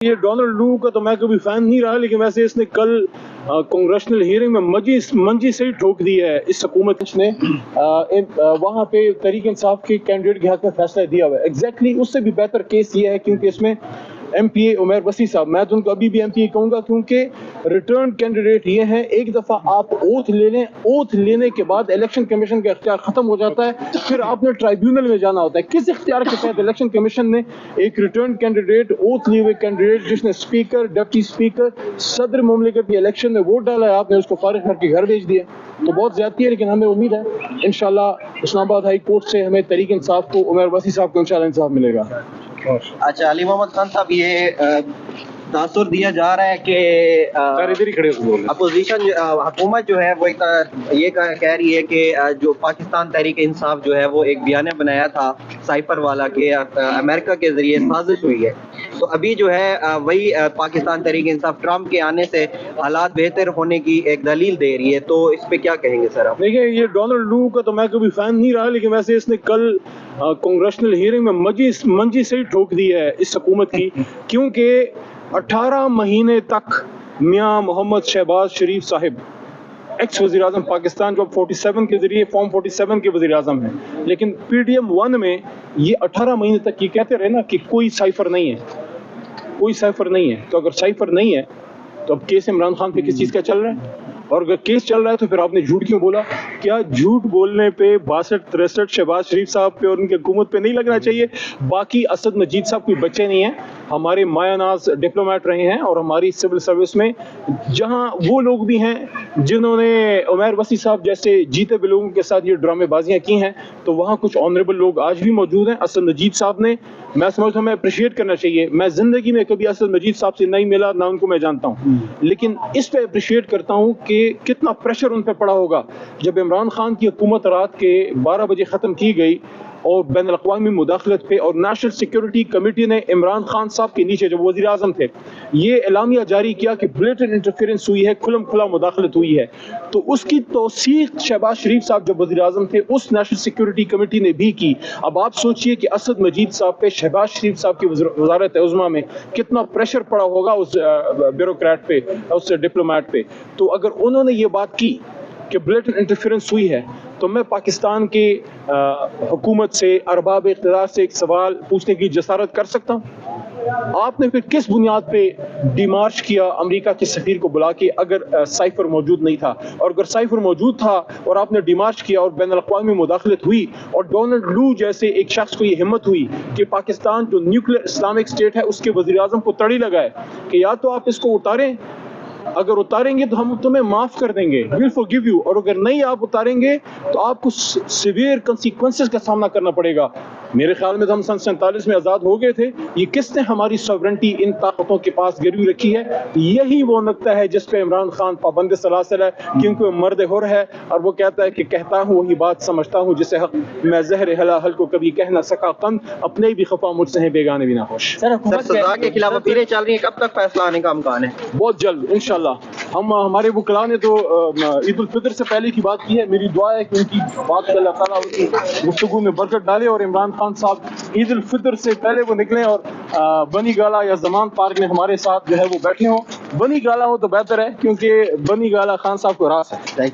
یہ ڈونلڈ لو کا تو میں کبھی فین نہیں رہا، لیکن ویسے اس نے کل کانگریشنل ہیئرنگ میں منجی سے ہی ٹھوک دی ہے اس حکومت نے، وہاں پہ تحریک انصاف کے کینڈیڈیٹ کے حق میں فیصلہ دیا ہوا ہے۔ ایگزیکٹلی اس سے بھی بہتر کیس یہ ہے کیونکہ اس میں ایم پی اے عمیر وسیع صاحب، میں تو ان کو ابھی بھی ایم پی اے کہوں گا کیونکہ ریٹرن کینڈیڈیٹ یہ ہیں، ایک دفعہ آپ اوتھ لے لیں، اوتھ لینے کے بعد الیکشن کمیشن کا اختیار ختم ہو جاتا ہے، پھر آپ نے ٹرائیبیونل میں جانا ہوتا ہے۔ کس اختیار کے تحت الیکشن کمیشن نے ایک ریٹرن کینڈیڈیٹ، اوتھ لیے ہوئے کینڈیڈیٹ جس نے اسپیکر، ڈپٹی اسپیکر، صدر مملکت کی الیکشن میں ووٹ ڈالا ہے، آپ نے اس کو فارغ کر کے گھر بھیج دیا؟ تو بہت زیادتی ہے، لیکن ہمیں امید ہے انشاءاللہ اسلام آباد ہائی کورٹ سے ہمیں تحریک انصاف کو، عمیر وسیع صاحب کو انشاءاللہ انصاف ملے گا۔ اچھا، علی محمد خان صاحب، یہ تاثر دیا جا رہا ہے کہ اپوزیشن حکومت جو ہے وہ یہ کہہ رہی ہے کہ جو پاکستان تحریک انصاف جو ہے وہ ایک بیانیہ بنایا تھا سائفر والا کہ امریکہ کے ذریعے سازش ہوئی ہے، تو ابھی جو ہے وہی پاکستان تحریک انصاف ٹرمپ کے آنے سے حالات بہتر ہونے کی ایک دلیل دے رہی ہے، تو اس پہ کیا کہیں گے سر آپ؟ دیکھیں، یہ ڈونلڈ لو کا تو میں کبھی فین نہیں رہا، لیکن ویسے اس نے کل کانگریشنل ہیئرنگ میں منجی سے ہی ٹھوک دی ہے اس حکومت کی، کیونکہ 18 مہینے تک میاں محمد شہباز شریف صاحب، ایکس وزیر اعظم پاکستان، جو 47 کے ذریعے فارم 47 کے وزیر اعظم ہیں، لیکن پی ڈی ایم 1 میں یہ 18 مہینے تک یہ کہتے رہے نا کہ کوئی سائفر نہیں ہے، کوئی سائفر نہیں ہے۔ تو اگر سائفر نہیں ہے تو اب کیس عمران خان پہ کس چیز کا چل رہا ہے؟ اور اگر کیس چل رہا ہے تو پھر آپ نے جھوٹ کیوں بولا؟ کیا جھوٹ بولنے پہ 62-63 شہباز شریف صاحب پہ اور ان کی حکومت پہ نہیں لگنا چاہیے؟ باقی اسد مجید صاحب کوئی بچے نہیں ہیں، ہمارے مایہ ناز ڈپلومیٹ رہے ہیں، اور ہماری سول سروس میں جہاں وہ لوگ بھی ہیں جنہوں نے عمیر وسیع صاحب جیسے جیتے ہوئے لوگوں کے ساتھ یہ ڈرامے بازیاں کی ہیں، تو وہاں کچھ آنریبل لوگ آج بھی موجود ہیں۔ اسد مجید صاحب نے، میں سمجھتا ہوں ہمیں اپریشیٹ کرنا چاہیے، میں زندگی میں کبھی اسد مجید صاحب سے نہیں ملا، نہ ان کو میں جانتا ہوں، لیکن اس پہ اپریشیٹ کرتا ہوں کہ کتنا پریشر ان پہ پڑا ہوگا جب عمران خان کی حکومت رات کے 12 بجے ختم کی گئی، اور بین الاقوامی مداخلت پہ اور نیشنل سیکیورٹی کمیٹی نے عمران خان صاحب کے نیچے جب وزیر اعظم تھے یہ اعلامیہ جاری کیا کہ بلیٹنٹ انٹرفیرنس ہوئی ہے، کھلم کھلا مداخلت ہوئی ہے، تو اس کی توثیق شہباز شریف صاحب جب وزیر اعظم تھے اس نیشنل سیکیورٹی کمیٹی نے بھی کی۔ اب آپ سوچئے کہ اسد مجید صاحب پہ، شہباز شریف صاحب کی وزارت عظمیٰ میں کتنا پریشر پڑا ہوگا اس بیوروکریٹ پہ، اس ڈپلومیٹ پہ۔ تو اگر انہوں نے یہ بات کی کہ بلیٹنٹ انٹرفیرنس ہوئی ہے، تو میں پاکستان کے حکومت سے، ارباب اقتدار سے ایک سوال پوچھنے کی جسارت کر سکتا ہوں، آپ نے پھر کس بنیاد پہ ڈیمارچ کیا امریکہ کے سفیر کو بلا کے اگر سائفر موجود نہیں تھا؟ اور اگر سائفر موجود تھا اور آپ نے ڈیمارچ کیا اور بین الاقوامی مداخلت ہوئی اور ڈونلڈ لو جیسے ایک شخص کو یہ ہمت ہوئی کہ پاکستان جو نیوکلیئر اسلامک اسٹیٹ ہے اس کے وزیر اعظم کو تڑی لگائے کہ یا تو آپ اس کو اتاریں، اگر اتاریں گے تو ہم تمہیں معاف کر دیں گے، we'll forgive you، اور اگر نہیں آپ اتاریں گے تو آپ کو سیویئر کنسیکوینسز کا سامنا کرنا پڑے گا۔ میرے خیال میں تو ہم 47 میں آزاد ہو گئے تھے، یہ کس نے ہماری سوورنٹی ان طاقتوں کے پاس گروی رکھی ہے؟ یہی وہ نقطہ ہے جس پہ عمران خان پابند سلاسل ہے، کیونکہ وہ مرد حر ہے اور وہ کہتا ہے کہ کہتا ہوں وہی بات سمجھتا ہوں جسے حق میں زہر حلاحل کو کبھی کہہ نہ سکا قند، اپنے بھی خفا مجھ سے ہیں بیگانے بھی نہ خوش۔ سر، سزا کے خلاف اپیلیں چل رہی ہیں، کب تک فیصلہ آنے کا امکان ہے؟ بہت جلد انشاءاللہ۔ ہمارے وکلاء نے تو عید الفطر سے پہلے کی بات کی ہے، میری دعا ہے کہ ان کی بات سے اللہ تعالیٰ ان کی گفتگو میں برکت ڈالے اور عمران خان صاحب عید الفطر سے پہلے وہ نکلیں اور بنی گالا یا زمان پارک میں ہمارے ساتھ جو ہے وہ بیٹھے ہوں۔ بنی گالا ہو تو بہتر ہے کیونکہ بنی گالا خان صاحب کو راس ہے۔